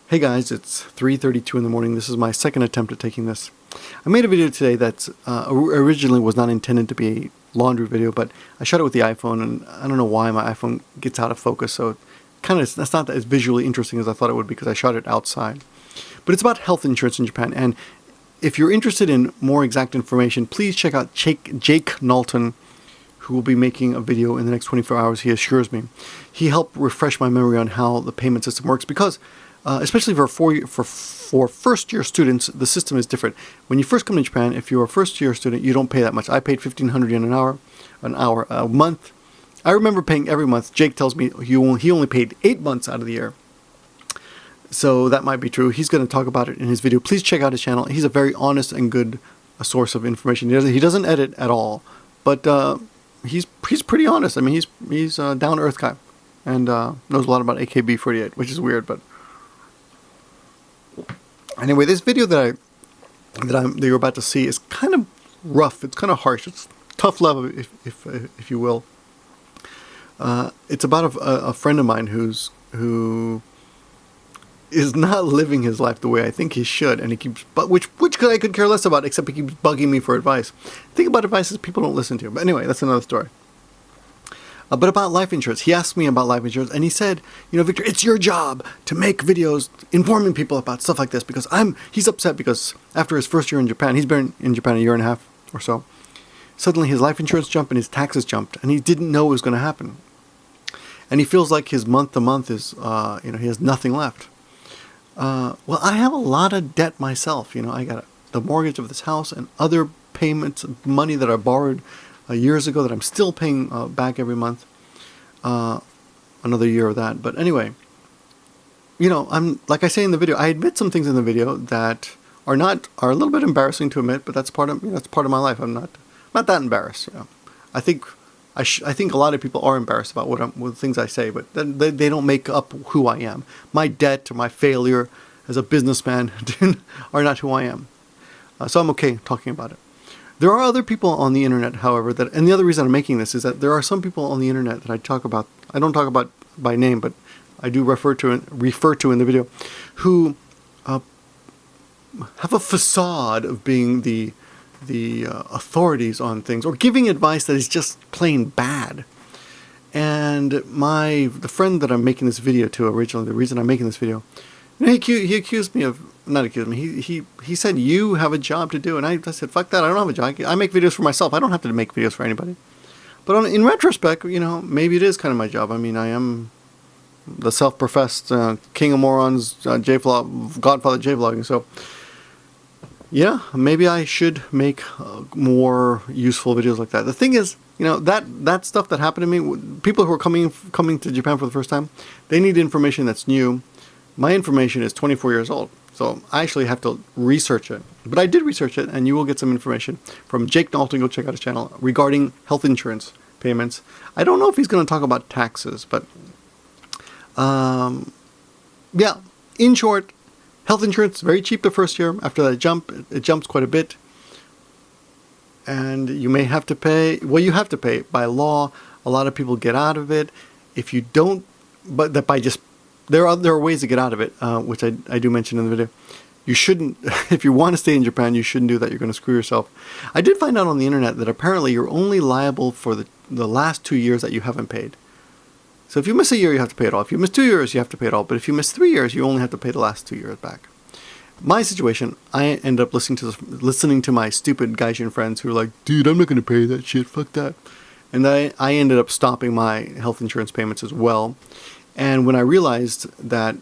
Hey guys, it's 3:32 in the morning. This is my second attempt at taking this. I made a video today that originally was not intended to be a laundry video, but I shot it with the iPhone, and I don't know why my iPhone gets out of focus, so that's not as visually interesting as I thought it would because I shot it outside. But it's about health insurance in Japan, and if you're interested in more exact information, please check out Jake Knowlton, who will be making a video in the next 24 hours, he assures me. He helped refresh my memory on how the payment system works because especially for first-year students, the system is different. When you first come to Japan, if you're a first-year student, you don't pay that much. I paid 1,500 yen a month. I remember paying every month. Jake tells me he only paid 8 months out of the year. So that might be true. He's going to talk about it in his video. Please check out his channel. He's a very honest and good source of information. He doesn't edit at all, but he's pretty honest. I mean, he's a down-to-earth guy and knows a lot about AKB48, which is weird, but. Anyway, this video that you're about to see is kind of rough. It's kind of harsh. It's tough love, if you will. It's about a friend of mine who is not living his life the way I think he should, and he keeps which I could care less about, except he keeps bugging me for advice. The thing about advice is people don't listen to. But anyway, that's another story. But about life insurance, he asked me about life insurance, and he said, you know, Victor, it's your job to make videos informing people about stuff like this because he's upset because after his first year in Japan, he's been in Japan a year and a half or so, suddenly his life insurance jumped and his taxes jumped, and he didn't know it was going to happen. And he feels like his month-to-month is, he has nothing left. Well, I have a lot of debt myself. You know, I got the mortgage of this house and other payments, money that I borrowed years ago that I'm still paying back every month. Another year of that. But anyway, you know, I'm like I say in the video, I admit some things in the video that are a little bit embarrassing to admit, but that's part of my life. I'm not that embarrassed. You know. I think a lot of people are embarrassed about what things I say, but they don't make up who I am. My debt or my failure as a businessman are not who I am. So I'm okay talking about it. There are other people on the internet, however, and the other reason I'm making this is that there are some people on the internet that I don't talk about by name, but I do refer to in the video, who have a facade of being the authorities on things or giving advice that is just plain bad. And the friend that I'm making this video to originally, the reason I'm making this video, he accused me of. Not accused me. He said, you have a job to do. And I said, fuck that. I don't have a job. I make videos for myself. I don't have to make videos for anybody. But in retrospect, you know, maybe it is kind of my job. I mean, I am the self-professed king of morons, godfather J-vlogging. So, yeah, maybe I should make more useful videos like that. The thing is, you know, that stuff that happened to me, people who are coming to Japan for the first time, they need information that's new. My information is 24 years old. So I actually have to research it. But I did research it, and you will get some information from Jake Knowlton. Go check out his channel regarding health insurance payments. I don't know if he's going to talk about taxes, but yeah. In short, health insurance, very cheap the first year. After that it jumps quite a bit. And you may have to pay, well, you have to pay by law. A lot of people get out of it. If you don't, but that by just there are ways to get out of it, which I do mention in the video. You shouldn't, if you want to stay in Japan, you shouldn't do that. You're going to screw yourself. I did find out on the internet that apparently you're only liable for the last 2 years that you haven't paid. So if you miss a year, you have to pay it all. If you miss 2 years, you have to pay it all. But if you miss 3 years, you only have to pay the last 2 years back. My situation, I ended up listening to my stupid gaijin friends who were like, dude, I'm not going to pay that shit. Fuck that. And I ended up stopping my health insurance payments as well. And when I realized that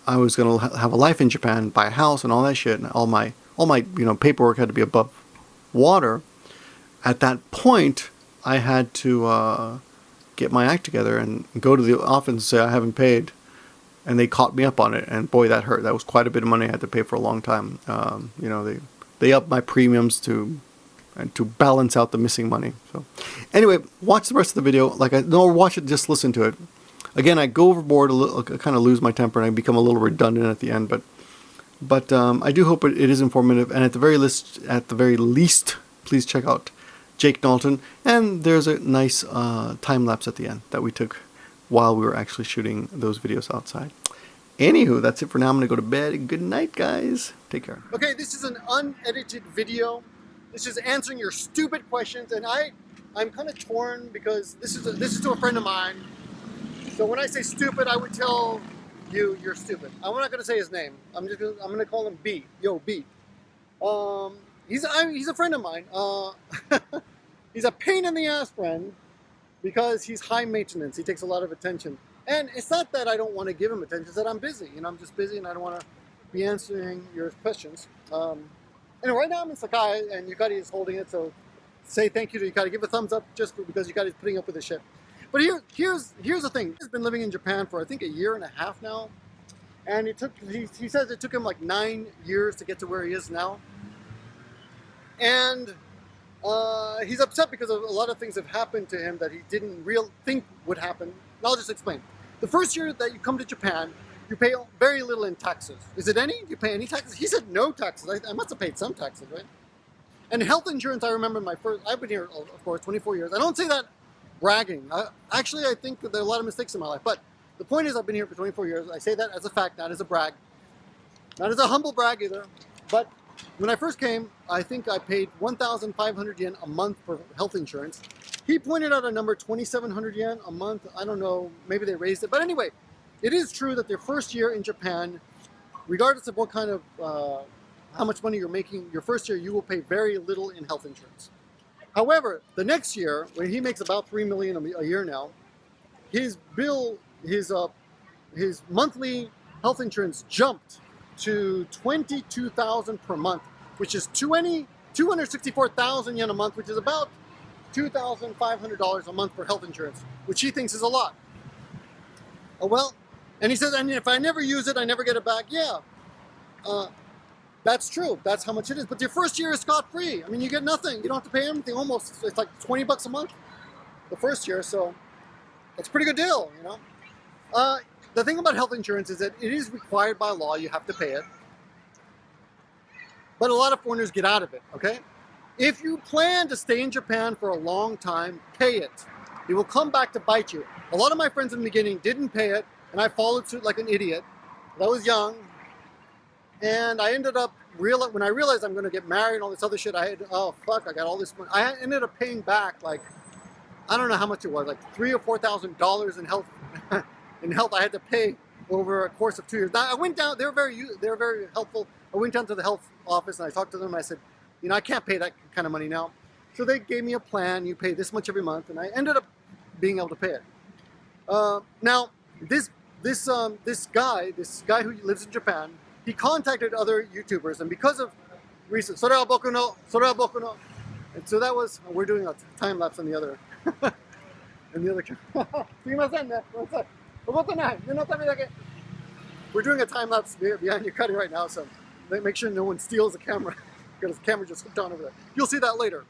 I was going to have a life in Japan, buy a house and all that shit, and all my paperwork had to be above water, at that point I had to get my act together and go to the office and say I haven't paid, and they caught me up on it, and boy, that hurt. That was quite a bit of money I had to pay for a long time. They upped my premiums to balance out the missing money. So anyway, watch the rest of the video. Watch it, just listen to it. Again, I go overboard a little, I kind of lose my temper, and I become a little redundant at the end. But I do hope it is informative. And at the very least, please check out Jake Knowlton. And there's a nice time lapse at the end that we took while we were actually shooting those videos outside. Anywho, that's it for now. I'm going to go to bed. Good night, guys. Take care. Okay, this is an unedited video. This is answering your stupid questions, and I'm kind of torn because this is to a friend of mine. So when I say stupid, I would tell you you're stupid. I'm not going to say his name. I'm going to call him B. Yo, B. He's a friend of mine. He's a pain in the ass friend because he's high maintenance. He takes a lot of attention. And it's not that I don't want to give him attention, it's that I'm busy. You know, I'm just busy and I don't want to be answering your questions. And right now I'm in Sakai and Yukari is holding it, so say thank you to Yukari. Give a thumbs up just because Yukari is putting up with the shit. But here's the thing. He's been living in Japan for I think 1.5 years now. And he says it took him like 9 years to get to where he is now. And he's upset because of a lot of things have happened to him that he didn't think would happen. And I'll just explain. The first year that you come to Japan, you pay very little in taxes. Is it any? Do you pay any taxes? He said no taxes. I must have paid some taxes, right? And health insurance, I remember I've been here, of course, 24 years. I don't say that bragging. Actually, I think that there are a lot of mistakes in my life. But the point is I've been here for 24 years. I say that as a fact, not as a brag. Not as a humble brag either. But when I first came, I think I paid 1,500 yen a month for health insurance. He pointed out a number, 2,700 yen a month. I don't know, maybe they raised it. But anyway, it is true that their first year in Japan, regardless of what kind of, how much money you're making, your first year you will pay very little in health insurance. However, the next year, when he makes about 3 million a year now, his bill, his monthly health insurance jumped to 22,000 per month, which is 264,000 yen a month, which is about $2,500 a month for health insurance, which he thinks is a lot. Oh well, and he says, and if I never use it, I never get it back. Yeah, that's true. That's how much it is. But your first year is scot-free. I mean, you get nothing. You don't have to pay anything. Almost, it's like 20 bucks a month the first year. So it's a pretty good deal, you know. The thing about health insurance is that it is required by law. You have to pay it. But a lot of foreigners get out of it, okay? If you plan to stay in Japan for a long time, pay it. It will come back to bite you. A lot of my friends in the beginning didn't pay it, and I followed suit like an idiot. I was young, and I ended up, when I realized I'm going to get married and all this other shit, I got all this money. I ended up paying back, like, I don't know how much it was, like $3,000 or $4,000 in health. In health, I had to pay over a course of 2 years. Now, I went down, they were very helpful. I went down to the health office and I talked to them. I said, you know, I can't pay that kind of money now. So they gave me a plan. You pay this much every month, and I ended up being able to pay it. Now, this guy who lives in Japan, he contacted other YouTubers, and because of recent, "Sore wa boku no," and so that was, we're doing a time lapse on the other, and the other camera. We're doing a time lapse behind Yukari right now, so make sure no one steals the camera. Because the camera just hooked on over there. You'll see that later.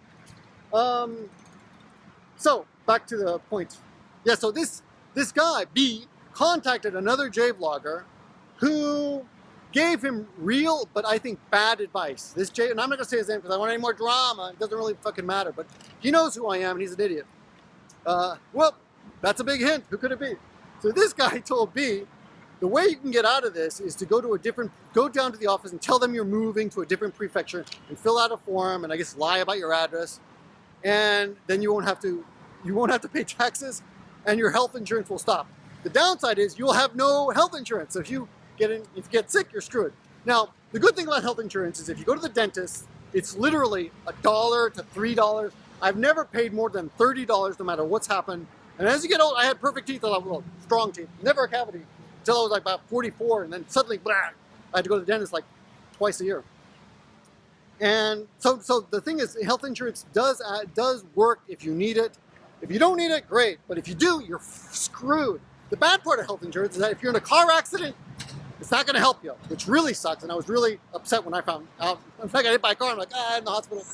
So back to the point. Yeah, so this guy, B, contacted another J vlogger who gave him real, but I think bad advice. This J, and I'm not gonna say his name because I don't want any more drama. It doesn't really fucking matter, but he knows who I am and he's an idiot. Well, that's a big hint. Who could it be? So this guy told B, the way you can get out of this is to go down to the office and tell them you're moving to a different prefecture and fill out a form and I guess lie about your address, and then you won't have to pay taxes and your health insurance will stop. The downside is you'll have no health insurance. So if you get sick, you're screwed. Now, the good thing about health insurance is if you go to the dentist, it's literally $1 to $3. I've never paid more than $30 no matter what's happened. And as you get old, I had perfect teeth, well, strong teeth, never a cavity, until I was like about 44, and then suddenly, blah, I had to go to the dentist like twice a year. And so the thing is, health insurance does work if you need it. If you don't need it, great. But if you do, you're screwed. The bad part of health insurance is that if you're in a car accident, it's not going to help you, which really sucks. And I was really upset when I found out. In fact, I got hit by a car. I'm like, I'm in the hospital.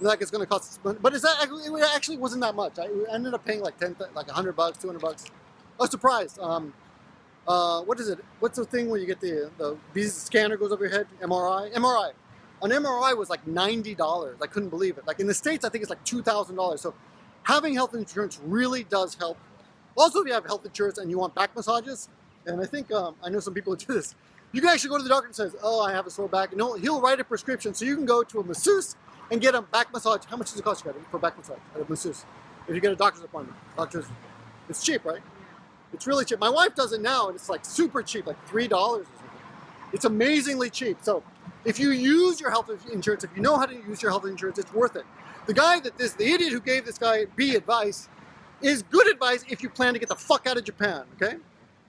Like it's going to cost, but it actually wasn't that much. I ended up paying like $100, $200. I was surprised. What is it? What's the thing where you get the scanner goes over your head? MRI. An MRI was like $90. I couldn't believe it. Like in the States, I think it's like $2,000. So having health insurance really does help. Also, if you have health insurance and you want back massages, and I think I know some people who do this. You can actually go to the doctor and says, "Oh, I have a sore back," and he'll write a prescription so you can go to a masseuse and get a back massage. How much does it cost you for a back massage at a masseuse? If you get a doctor's appointment, it's cheap, right? It's really cheap. My wife does it now, and it's like super cheap, like $3 or something. It's amazingly cheap. So if you use your health insurance, if you know how to use your health insurance, it's worth it. The guy the idiot who gave this guy B advice is good advice if you plan to get the fuck out of Japan, okay?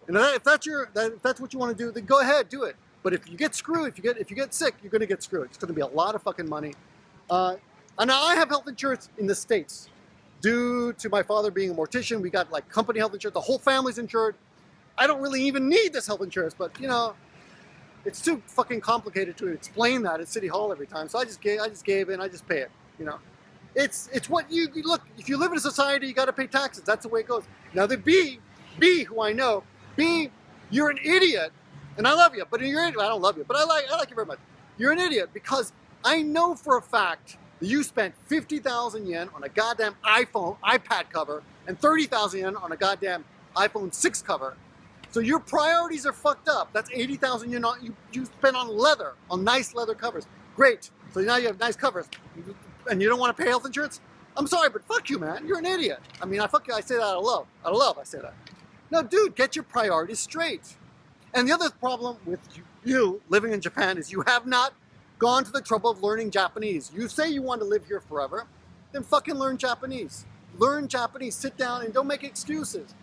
And if that's what you want to do, then go ahead, do it. But if you get screwed, if you get sick, you're going to get screwed. It's going to be a lot of fucking money. And now I have health insurance in the States. Due to my father being a mortician, we got like company health insurance. The whole family's insured. I don't really even need this health insurance, but you know, it's too fucking complicated to explain that at City Hall every time. So I just gave in. I just pay it. You know, it's what you look. If you live in a society, you got to pay taxes. That's the way it goes. Now the B, who I know, B, you're an idiot, and I love you, but you're an idiot. I don't love you, but I like you very much. You're an idiot because I know for a fact that you spent 50,000 yen on a goddamn iPad cover and 30,000 yen on a goddamn iPhone 6 cover. So your priorities are fucked up. That's 80,000 yen you spent on leather, on nice leather covers. Great. So now you have nice covers, and you don't want to pay health insurance? I'm sorry, but fuck you, man. You're an idiot. I mean, I say that out of love. Out of love, I say that. No, dude, get your priorities straight. And the other problem with you living in Japan is you have not gone to the trouble of learning Japanese. You say you want to live here forever, then fucking learn Japanese. Learn Japanese, sit down, and don't make excuses.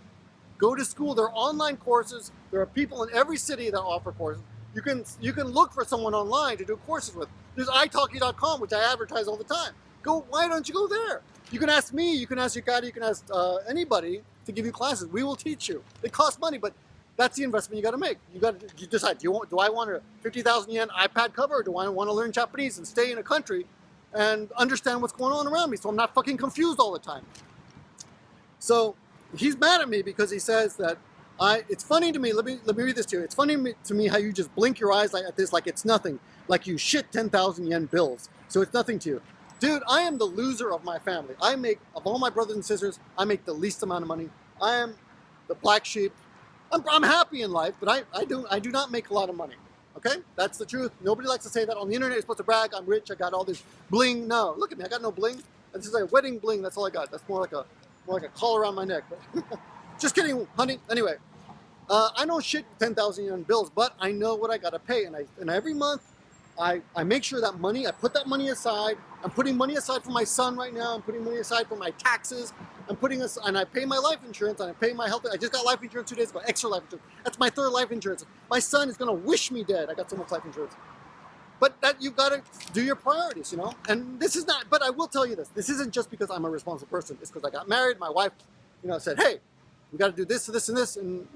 Go to school. There are online courses. There are people in every city that offer courses. You can look for someone online to do courses with. There's italki.com, which I advertise all the time. Why don't you go there? You can ask me, you can ask Yukari, you can ask anybody to give you classes. We will teach you. It costs money, but that's the investment you got to make. You decide, do I want a 50,000 yen iPad cover, or do I want to learn Japanese and stay in a country and understand what's going on around me so I'm not fucking confused all the time? So he's mad at me because he says that it's funny to me, let me read this to you. It's funny to me how you just blink your eyes at this like it's nothing, like you shit 10,000 yen bills, so it's nothing to you. Dude, I am the loser of my family. Of all my brothers and sisters, I make the least amount of money. I am the black sheep. I'm happy in life, but I do not make a lot of money. Okay? That's the truth. Nobody likes to say that. On the internet, you're supposed to brag, I'm rich, I got all this bling. No, look at me, I got no bling. This is like a wedding bling, that's all I got. That's more like a collar around my neck. Just kidding, honey. Anyway, I don't shit 10,000 yen bills, but I know what I gotta pay, and every month I make sure that money, I put that money aside. I'm putting money aside for my son right now. I'm putting money aside for my taxes. And I pay my life insurance, and I pay my health. I just got life insurance 2 days ago, extra life insurance. That's my third life insurance. My son is gonna wish me dead. I got so much life insurance. But that you've got to do your priorities, you know? And this is not, but I will tell you this. This isn't just because I'm a responsible person. It's because I got married. My wife, said, hey, we got to do this, this, and this. And,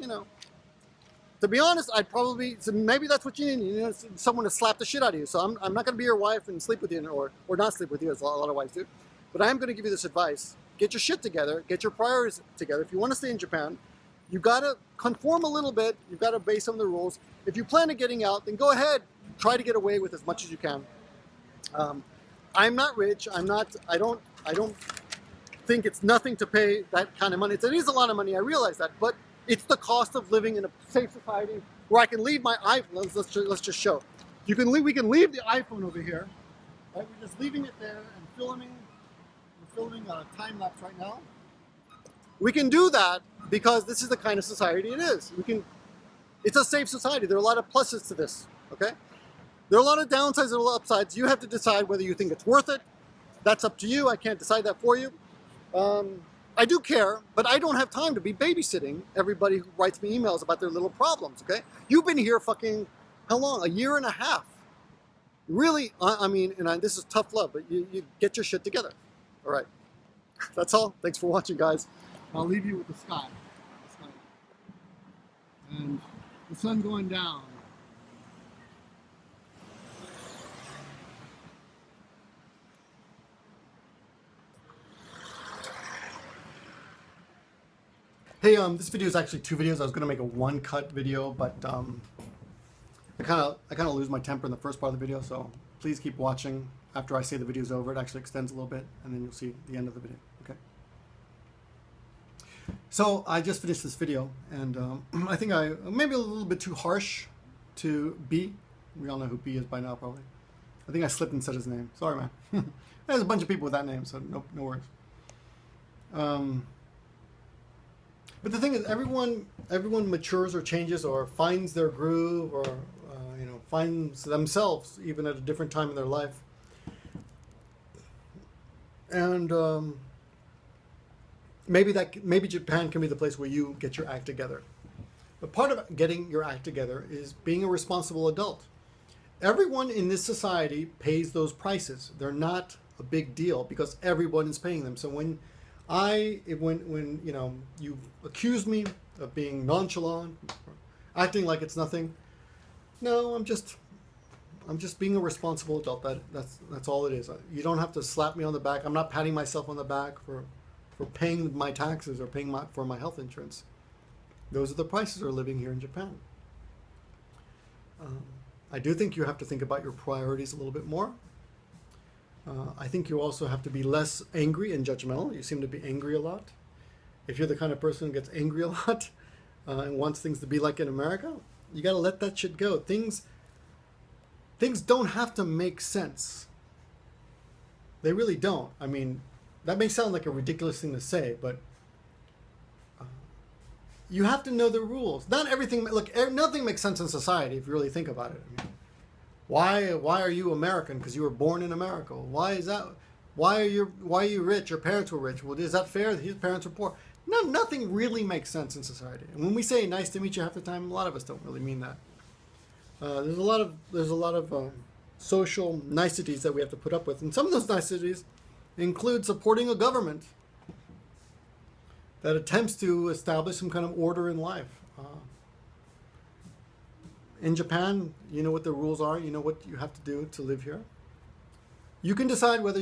to be honest, so maybe that's what you need, someone to slap the shit out of you. So I'm not going to be your wife and sleep with you or not sleep with you, as a lot of wives do. But I am going to give you this advice. Get your shit together. Get your priorities together. If you want to stay in Japan, you got to conform a little bit. You've got to obey some of the rules. If you plan on getting out, then go ahead. Try to get away with as much as you can. I'm not rich. I don't think it's nothing to pay that kind of money. It is a lot of money. I realize that, but it's the cost of living in a safe society where I can leave my iPhone. Let's just show. We can leave the iPhone over here. Right? We're just leaving it there and filming. We're filming a time lapse right now. We can do that because this is the kind of society it is. It's a safe society. There are a lot of pluses to this. Okay. There are a lot of downsides and a lot of upsides. You have to decide whether you think it's worth it. That's up to you. I can't decide that for you. I do care, but I don't have time to be babysitting everybody who writes me emails about their little problems, okay? You've been here fucking, how long? A year and a half. Really, this is tough love, but you get your shit together. All right. That's all. Thanks for watching, guys. I'll leave you with the sky. And the sun going down. Hey, this video is actually 2 videos. I was gonna make a 1-cut video, but I kind of lose my temper in the first part of the video. So please keep watching. After I say the video's over, it actually extends a little bit, and then you'll see the end of the video. Okay. So I just finished this video, and I think I maybe a little bit too harsh to B. We all know who B is by now, probably. I think I slipped and said his name. Sorry, man. There's a bunch of people with that name, so no worries. But the thing is, everyone matures or changes or finds their groove, or finds themselves even at a different time in their life. And maybe Japan can be the place where you get your act together. But part of getting your act together is being a responsible adult. Everyone in this society pays those prices. They're not a big deal because everyone is paying them. So when you accuse me of being nonchalant, acting like it's nothing, no, I'm just being a responsible adult. That's all it is. You don't have to slap me on the back. I'm not patting myself on the back for paying my taxes or paying for my health insurance. Those are the prices of living here in Japan. I do think you have to think about your priorities a little bit more. I think you also have to be less angry and judgmental. You seem to be angry a lot. If you're the kind of person who gets angry a lot and wants things to be like in America, you got to let that shit go. Things don't have to make sense. They really don't. I mean, that may sound like a ridiculous thing to say, but you have to know the rules. Not everything. Look, nothing makes sense in society if you really think about it. I mean, why are you American? Because you were born in America. Why is that? Why are you rich? Your parents were rich. Well, is that fair? His parents were poor. No, nothing really makes sense in society. And when we say "nice to meet you" half the time, a lot of us don't really mean that. There's a lot of social niceties that we have to put up with, and some of those niceties include supporting a government that attempts to establish some kind of order in life. In Japan, you know what the rules are. You know what you have to do to live here. You can decide whether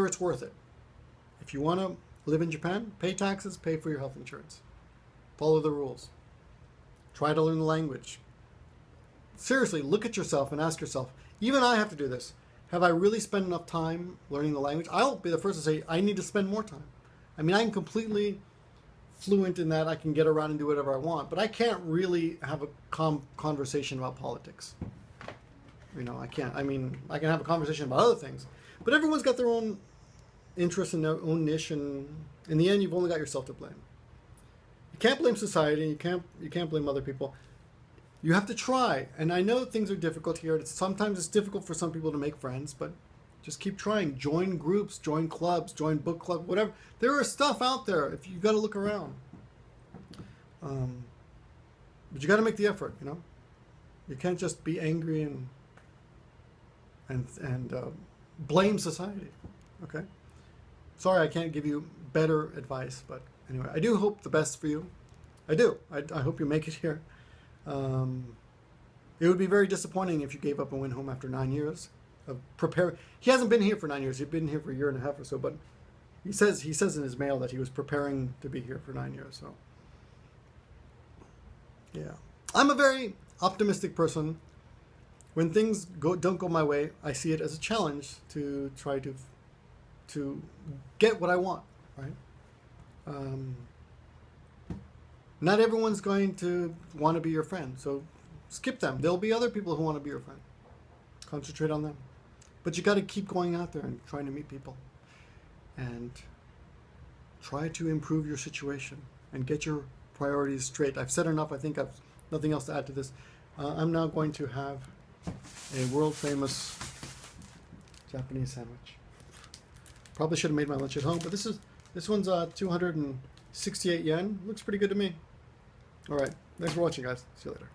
it's worth it. If you want to live in Japan, pay taxes, pay for your health insurance. Follow the rules. Try to learn the language. Seriously, look at yourself and ask yourself, even I have to do this. Have I really spent enough time learning the language? I'll be the first to say I need to spend more time. I mean, I'm completely fluent in that. I can get around and do whatever I want, but I can't really have a conversation about politics. I can't. I mean, I can have a conversation about other things, but everyone's got their own interests and their own niche, and in the end, you've only got yourself to blame. You can't blame society. You can't blame other people. You have to try. And I know things are difficult here. Sometimes it's difficult for some people to make friends, but just keep trying. Join groups, join clubs, join book clubs, whatever. There is stuff out there if you got to look around. But you got to make the effort, You can't just be angry and blame society, okay? Sorry, I can't give you better advice, but anyway, I do hope the best for you. I do. I hope you make it here. It would be very disappointing if you gave up and went home after 9 years of preparing. He hasn't been here for 9 years. He's been here for a year and a half or so, but he says in his mail that he was preparing to be here for 9 years. So, yeah, I'm a very optimistic person. When things don't go my way, I see it as a challenge to try to get what I want. Right. Not everyone's going to want to be your friend, so skip them. There'll be other people who want to be your friend. Concentrate on them. But you got to keep going out there and trying to meet people. And try to improve your situation and get your priorities straight. I've said enough. I think I've nothing else to add to this. I'm now going to have a world-famous Japanese sandwich. Probably should have made my lunch at home, but this one's 268 yen. Looks pretty good to me. All right. Thanks for watching, guys. See you later.